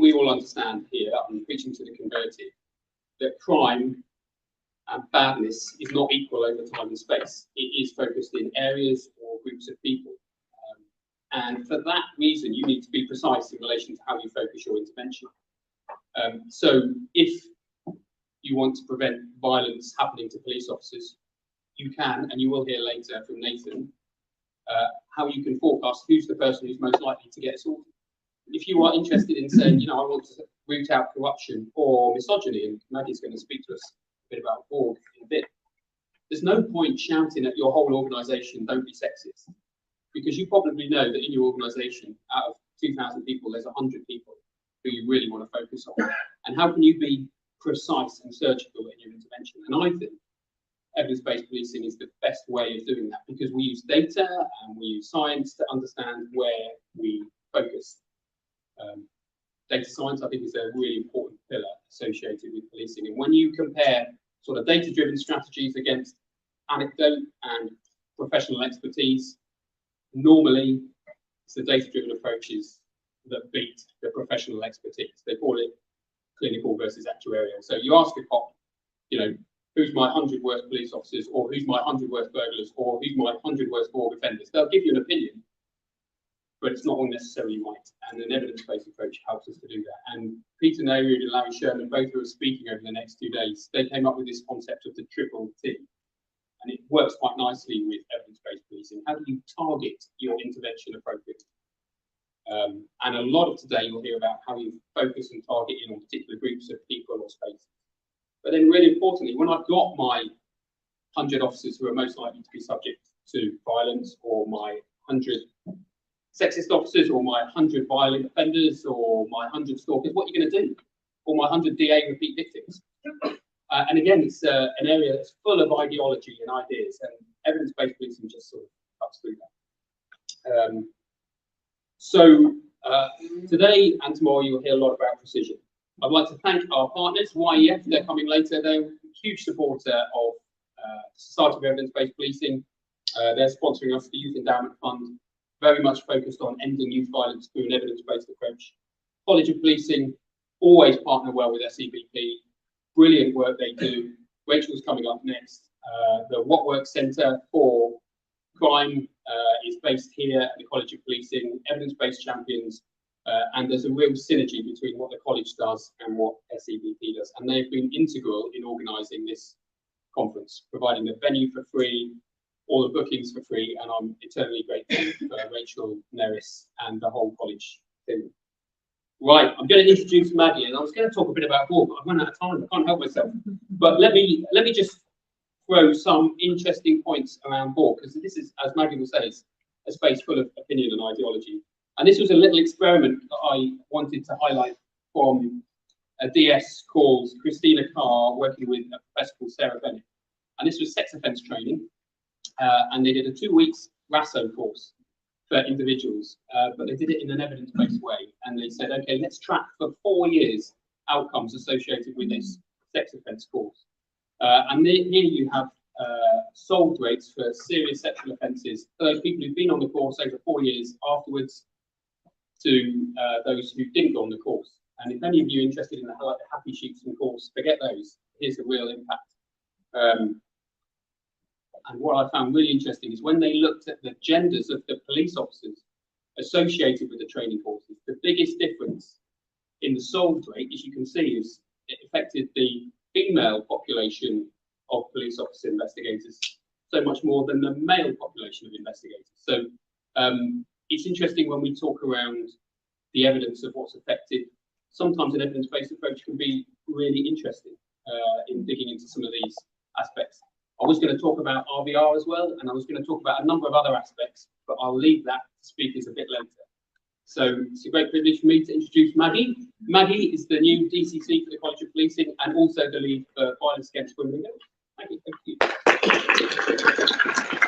we all understand here, I'm preaching to the converted, that crime and badness is not equal over time and space. It is focused in areas or groups of people. And for that reason, you need to be precise in relation to how you focus your intervention. So if you want to prevent violence happening to police officers, you can, and you will hear later from Nathan, how you can forecast who's the person who's most likely to get assaulted. If you are interested in saying, you know, I want to root out corruption or misogyny, and Maggie's going to speak to us a bit about Borg in a bit, there's no point shouting at your whole organisation, don't be sexist, because you probably know that in your organisation, out of 2,000 people, there's 100 people who you really want to focus on. And how can you be precise and surgical in your intervention? And I think evidence-based policing is the best way of doing that, because we use data and we use science to understand where we focus. Data science, I think, is a really important pillar associated with policing. And when you compare sort of data-driven strategies against anecdote and professional expertise, normally it's the data-driven approaches that beat the professional expertise. They call it clinical versus actuarial. So you ask a cop, you know, who's my 100 worst police officers, or who's my 100 worst burglars, or who's my 100 worst Borg offenders. They'll give you an opinion, but it's not all necessarily right. And an evidence-based approach helps us to do that. And Peter Nehru and Larry Sherman, both who are speaking over the next 2 days, they came up with this concept of the triple T. And it works quite nicely with evidence-based policing. How do you target your intervention appropriately? And a lot of today you'll hear about how you focus and target in on particular groups of people or spaces. But then really importantly, when I've got my 100 officers who are most likely to be subject to violence, or my 100 sexist officers, or my 100 violent offenders, or my 100 stalkers, what are you going to do? Or my 100 DA repeat victims? And again, it's an area that's full of ideology and ideas, and evidence-based policing just sort of cuts through that. So today and tomorrow you'll hear a lot about precision. I'd like to thank our partners, YEF, they're coming later. They're a huge supporter of Society of Evidence-Based Policing. They're sponsoring us, the Youth Endowment Fund, very much focused on ending youth violence through an evidence-based approach. College of Policing always partner well with SEBP. Brilliant work they do. Rachel's coming up next. The What Works Centre for Crime is based here at the College of Policing, evidence-based champions, and there's a real synergy between what the college does and what SEBP does. And they've been integral in organising this conference, providing the venue for free, all the bookings for free, and I'm eternally grateful for Rachel, Neris, and the whole college team. Right, I'm going to introduce Maggie, and I was going to talk a bit about Borg, but I've run out of time. I can't help myself. But let me just throw some interesting points around Borg, because this is, as Maggie will say, is a space full of opinion and ideology. And this was a little experiment that I wanted to highlight from a DS called Christina Carr, working with a professor called Sarah Bennett. And this was sex offence training. And they did a 2 weeks RASO course for individuals, but they did it in an evidence-based way. And they said, okay, let's track for 4 years outcomes associated with this sex offence course. And here you have solved rates for serious sexual offences for those people who've been on the course over 4 years afterwards to those who didn't go on the course. And if any of you are interested in the happy sheets and course, forget those. Here's the real impact. And what I found really interesting is when they looked at the genders of the police officers associated with the training courses, the biggest difference in the solved rate, as you can see, is it affected the female population of police officer investigators so much more than the male population of investigators. So it's interesting when we talk around the evidence of what's affected. Sometimes an evidence-based approach can be really interesting in digging into some of these aspects. I was going to talk about RVR as well, and I was going to talk about a number of other aspects, but I'll leave that to speakers a bit later. So it's a great privilege for me to introduce Maggie. Maggie is the new DCC for the College of Policing and also the lead for violence against women and girls. Maggie, thank you.